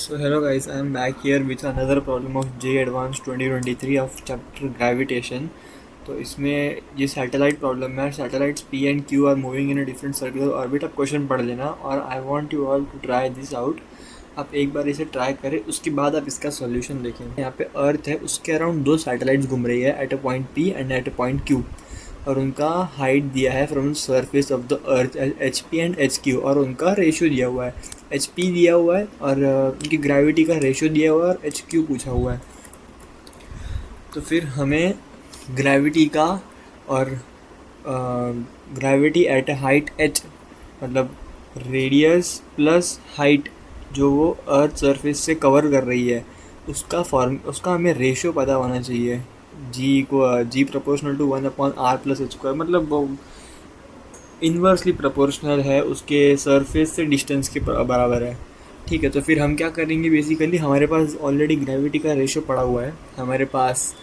So hello guys, I am back here with another problem of J Advanced 2023 of chapter gravitation. तो इसमें ये satellite problem है. Satellites P and Q are moving in a different circular orbit. आप question पढ़ लेना और I want you all to try this out. आप एक बार इसे ट्राई करें, उसके बाद आप इसका सॉल्यूशन देखें. यहाँ पे अर्थ है, उसके अराउंड दो सैटेलाइट्स घूम रही है at a point P and at a point Q, और उनका हाइट दिया है from surface of the earth HP and HQ, और उनका रेशियो दिया हुआ है. HP दिया हुआ है और उनकी ग्रेविटी का रेशियो दिया हुआ है और HQ पूछा हुआ है. तो फिर हमें ग्रेविटी का और gravity at a height h, मतलब रेडियस प्लस हाइट जो वो अर्थ सरफेस से कवर कर रही है, उसका हमें रेशियो पता होना चाहिए. जी प्रोपोर्शनल टू 1/r+h², मतलब वो इन्वर्सली प्रोपोर्शनल है, उसके सरफेस से डिस्टेंस के बराबर है. ठीक है, तो फिर हम क्या करेंगे, बेसिकली हमारे पास ऑलरेडी ग्रेविटी का रेशियो पड़ा हुआ है, हमारे पास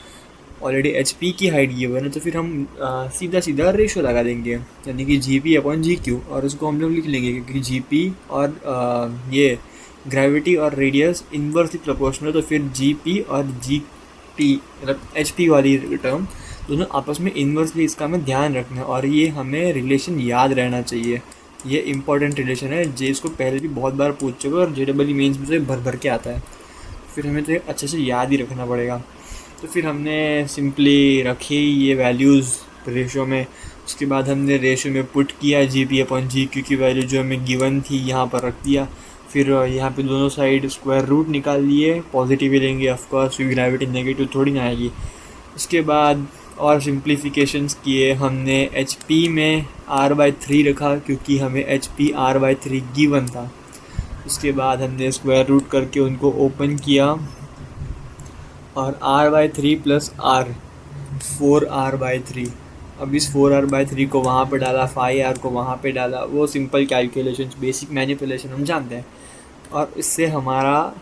ऑलरेडी HP की हाइट गिवन है ना, तो फिर हम सीधा सीधा रेशियो लगा देंगे, यानी कि GP/GQ, और उसको हम लोग लिख लेंगे क्योंकि GP और ये ग्रेविटी और रेडियस इन्वर्सली प्रोपोर्शनल, तो फिर GP और GP मतलब HP वाली टर्म दोनों आपस में इन्वर्सली, इसका हमें ध्यान रखना है और ये हमें रिलेशन याद रहना चाहिए. ये इंपॉर्टेंट रिलेशन है, जे इसको पहले भी बहुत बार पूछ चुके और JEE मेंस में से भर भर के आता है, फिर हमें तो अच्छे से याद ही रखना पड़ेगा. तो फिर हमने सिंपली रखी ये वैल्यूज़ रेशो में. उसके बाद हमने रेशो में पुट किया GP/GQ की वैल्यू जो हमें गिवन थी यहाँ पर रख दिया. फिर यहाँ पे दोनों साइड स्क्वायर रूट निकाल लिए, पॉजिटिव ही लेंगे ऑफकोर्स क्योंकि ग्रेविटी नेगेटिव थोड़ी ना आएगी. उसके बाद और सिंप्लीफिकेशंस किए, हमने HP में r/3 रखा क्योंकि हमें HP r/3 गिवन था. उसके बाद हमने स्क्वायर रूट करके उनको ओपन किया और r/3 प्लस r 4r/3. अब इस 4r/3 को वहाँ पे डाला, 5r को वहाँ पे डाला, वो सिंपल कैलकुलेशंस, बेसिक मैनिपुलेशन हम जानते हैं. और इससे हमारा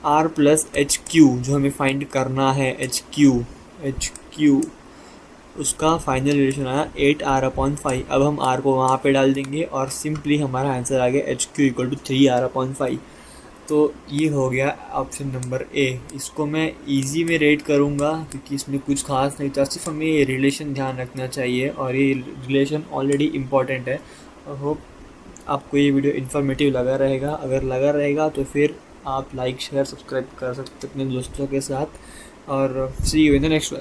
r+HQ जो हमें फाइंड करना है, HQ उसका फाइनल रिलेशन आया 8r/5. अब हम r को वहाँ पे डाल देंगे और सिंपली हमारा आंसर आ गया HQ = 3r/5. तो ये हो गया ऑप्शन नंबर A. इसको मैं इजी में रेट करूँगा क्योंकि इसमें कुछ खास नहीं था, सिर्फ हमें ये रिलेशन ध्यान रखना चाहिए और ये रिलेशन ऑलरेडी इम्पॉर्टेंट है. और होप आपको ये वीडियो इन्फॉर्मेटिव लगा रहेगा. अगर लगा रहेगा तो फिर आप लाइक शेयर सब्सक्राइब कर सकते अपने दोस्तों के साथ, और see you in the next one.